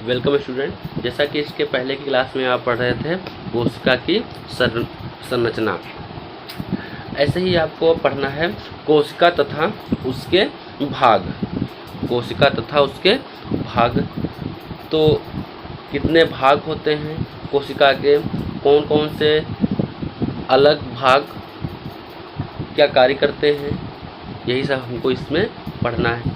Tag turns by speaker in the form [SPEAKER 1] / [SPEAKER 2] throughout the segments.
[SPEAKER 1] Welcome student. जैसा कि इसके पहले की क्लास में आप पढ़ रहे थे कोशिका की संरचना, ऐसे ही आपको पढ़ना है कोशिका तथा उसके भाग। कोशिका तथा उसके भाग, तो कितने भाग होते हैं कोशिका के, कौन कौन से अलग भाग क्या कार्य करते हैं, यही सब हमको इसमें पढ़ना है।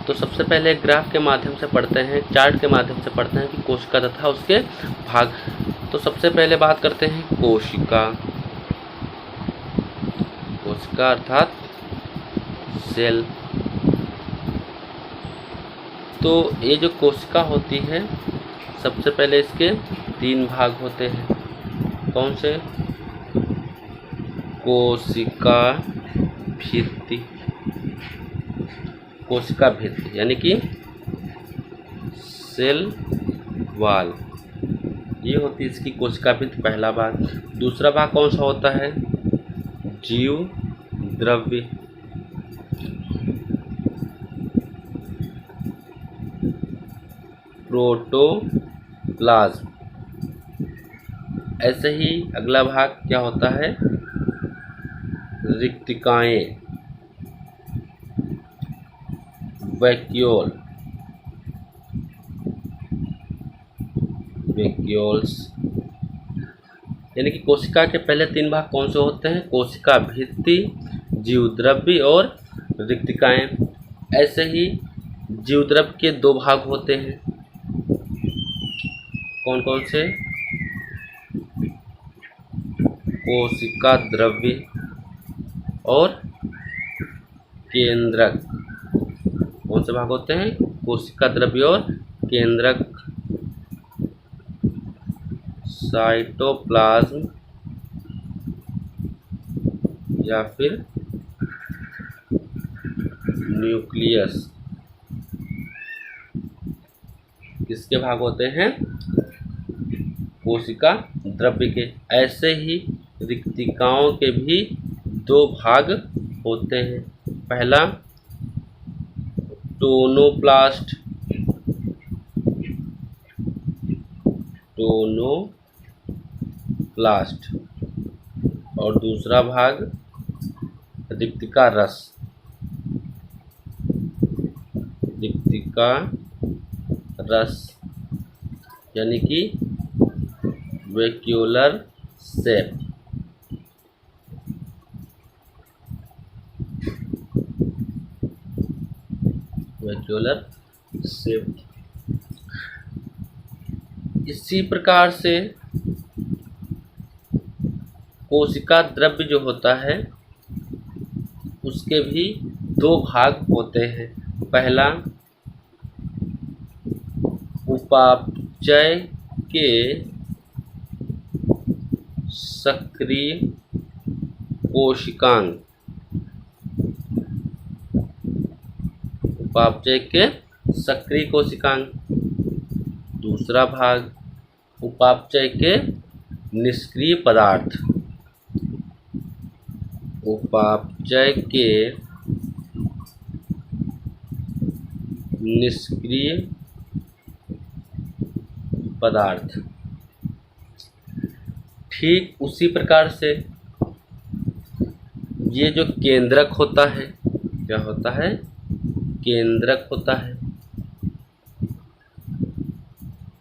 [SPEAKER 1] तो सबसे पहले ग्राफ के माध्यम से पढ़ते हैं, चार्ट के माध्यम से पढ़ते हैं कि कोशिका तथा उसके भाग। तो सबसे पहले बात करते हैं कोशिका। कोशिका अर्थात सेल। तो ये जो कोशिका होती है, सबसे पहले इसके 3 भाग होते हैं। कौन से? कोशिका भित्ति, कोशिका भित्ति यानी कि सेल वाल, ये होती है इसकी कोशिका भित्ति, पहला भाग। दूसरा भाग कौन सा होता है? जीव द्रव्य। प्रोटोप्लाज्म। ऐसे ही अगला भाग क्या होता है? रिक्तिकाएं, वैक्यूल, वैक्यूल्स। यानी कि कोशिका के पहले 3 भाग कौन से होते हैं? कोशिका भित्ति, जीवद्रव्य और रिक्तिकाएं। ऐसे ही जीवद्रव्य के 2 भाग होते हैं। कौन कौन से? कोशिका द्रव्य और केंद्रक। कौन से भाग होते हैं? कोशिका द्रव्य और केंद्रक। साइटोप्लाज्म या फिर न्यूक्लियस, किसके भाग होते हैं? कोशिका द्रव्य के। ऐसे ही रिक्तिकाओं के भी 2 भाग होते हैं। पहला टोनोप्लास्ट, टोनोप्लास्ट, और दूसरा भाग रिक्तिका रस, रिक्तिका रस यानी कि वैक्यूलर सेप। वैक्यूलर सेप। इसी प्रकार से कोशिका द्रव्य जो होता है उसके भी 2 भाग होते हैं। पहला उपापचय के सक्रिय कोशिकांग, उपापचय के सक्रिय कोशिकांग। दूसरा भाग उपापचय के निष्क्रिय पदार्थ, उपापचय के निष्क्रिय पदार्थ। ठीक उसी प्रकार से ये जो केंद्रक होता है, क्या होता है? केंद्रक होता है।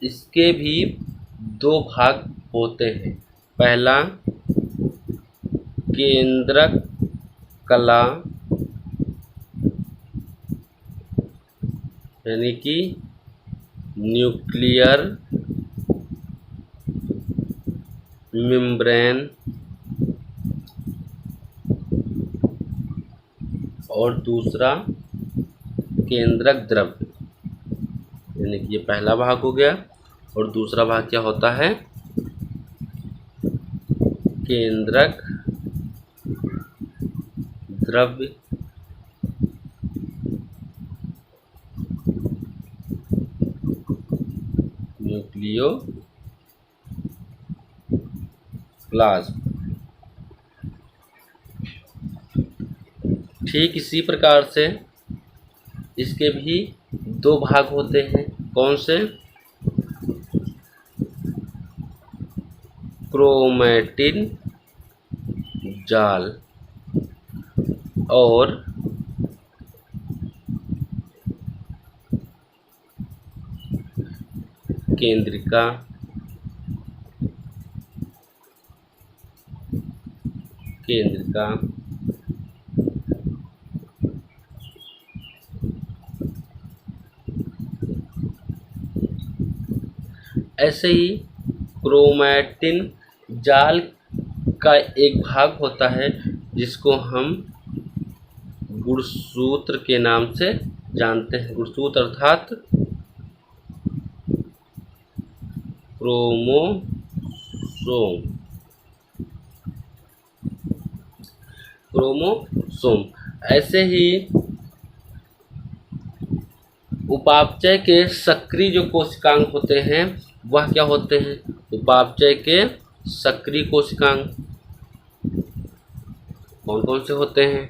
[SPEAKER 1] इसके भी 2 भाग होते हैं। पहला केंद्रक कला यानी कि न्यूक्लियर मेम्ब्रेन, और दूसरा केंद्रक द्रव्य यानी कि ये पहला भाग हो गया। और दूसरा भाग क्या होता है? केंद्रक द्रव्य। न्यूक्लियोप्लाज्म। ठीक इसी प्रकार से इसके भी 2 भाग होते हैं। कौन से? क्रोमैटिन जाल और केंद्रिका ऐसे ही क्रोमैटिन जाल का एक भाग होता है जिसको हम गुणसूत्र के नाम से जानते हैं। गुणसूत्र अर्थात क्रोमोसोम। ऐसे ही उपापचय के सक्रिय जो कोशिकांग होते हैं वह क्या होते हैं? उपापचय के सक्रिय कोशिकांग कौन कौन से होते हैं?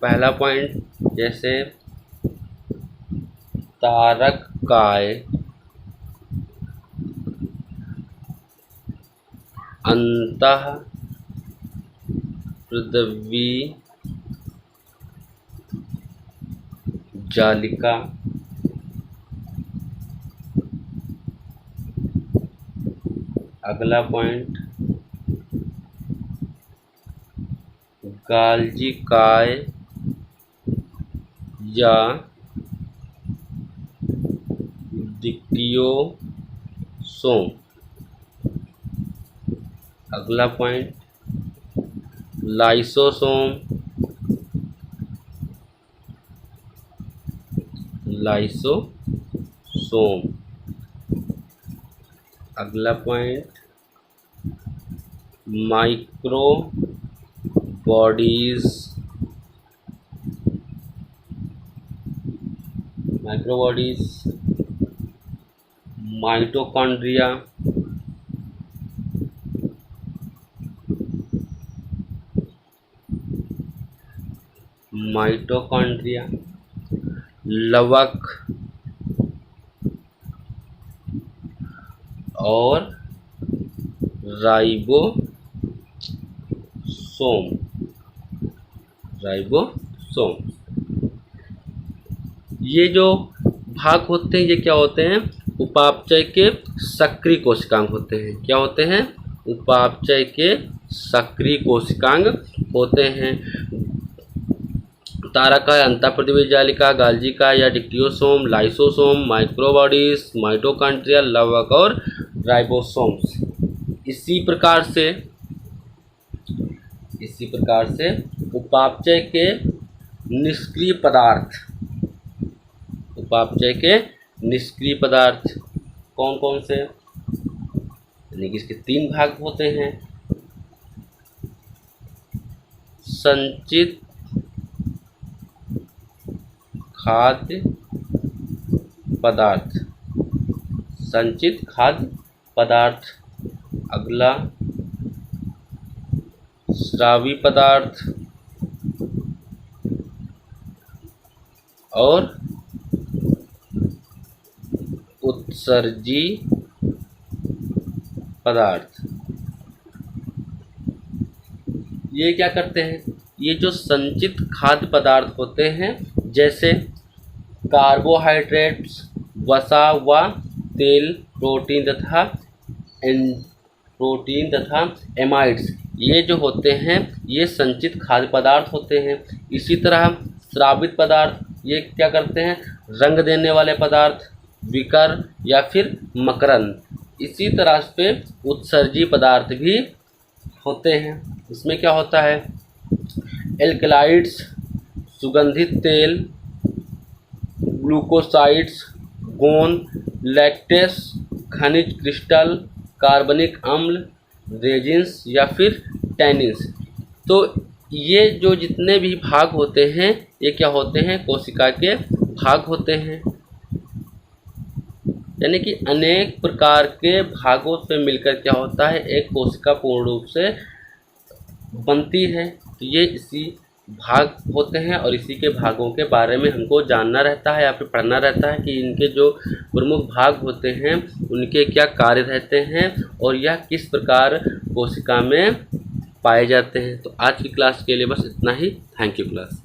[SPEAKER 1] पहला पॉइंट जैसे तारककाय, अंतःप्रद्रवी जालिका, अगला पॉइंट गाल्जी काय या डिक्टियोसोम, अगला पॉइंट लाइसोसोम, अगला पॉइंट माइक्रो बॉडीज, माइटोकॉन्ड्रिया, लवक और राइबोसोम। ये जो भाग होते हैं ये क्या होते हैं? उपापचय के सक्रिय कोशिकांग होते हैं। क्या होते हैं? उपापचय के सक्रिय कोशिकांग होते हैं। तारककाय, अंतःप्रद्रवी जालिका, गाल्जिका या डिक्टियोसोम, लाइसोसोम, माइक्रोबॉडीज, माइटोकॉन्ड्रिया, लवक और राइबोसोम्स। इसी प्रकार से उपापचय के निष्क्रिय पदार्थ कौन कौन से? यानी कि इसके तीन भाग होते हैं। संचित खाद्य पदार्थ, अगला स्रावी पदार्थ और उत्सर्जी पदार्थ। ये क्या करते हैं? ये जो संचित खाद्य पदार्थ होते हैं जैसे कार्बोहाइड्रेट्स, वसा व तेल, प्रोटीन तथा एमाइड्स, ये जो होते हैं ये संचित खाद्य पदार्थ होते हैं। इसी तरह स्रावित पदार्थ ये क्या करते हैं? रंग देने वाले पदार्थ, विकर या फिर मकरंद। इसी तरह से उत्सर्जी पदार्थ भी होते हैं। इसमें क्या होता है? एल्कलाइड्स, सुगंधित तेल, ग्लूकोसाइड्स, गोंद, लैक्टेस, खनिज क्रिस्टल, कार्बनिक अम्ल, रेजिन्स या फिर टैनिन्स। तो ये जो जितने भी भाग होते हैं ये क्या होते हैं? कोशिका के भाग होते हैं। यानी कि अनेक प्रकार के भागों से मिलकर क्या होता है? एक कोशिका पूर्ण रूप से बनती है। तो ये इसी भाग होते हैं और इसी के भागों के बारे में हमको जानना रहता है या फिर पढ़ना रहता है कि इनके जो प्रमुख भाग होते हैं उनके क्या कार्य रहते हैं और यह किस प्रकार कोशिका में पाए जाते हैं। तो आज की क्लास के लिए बस इतना ही। Thank you class.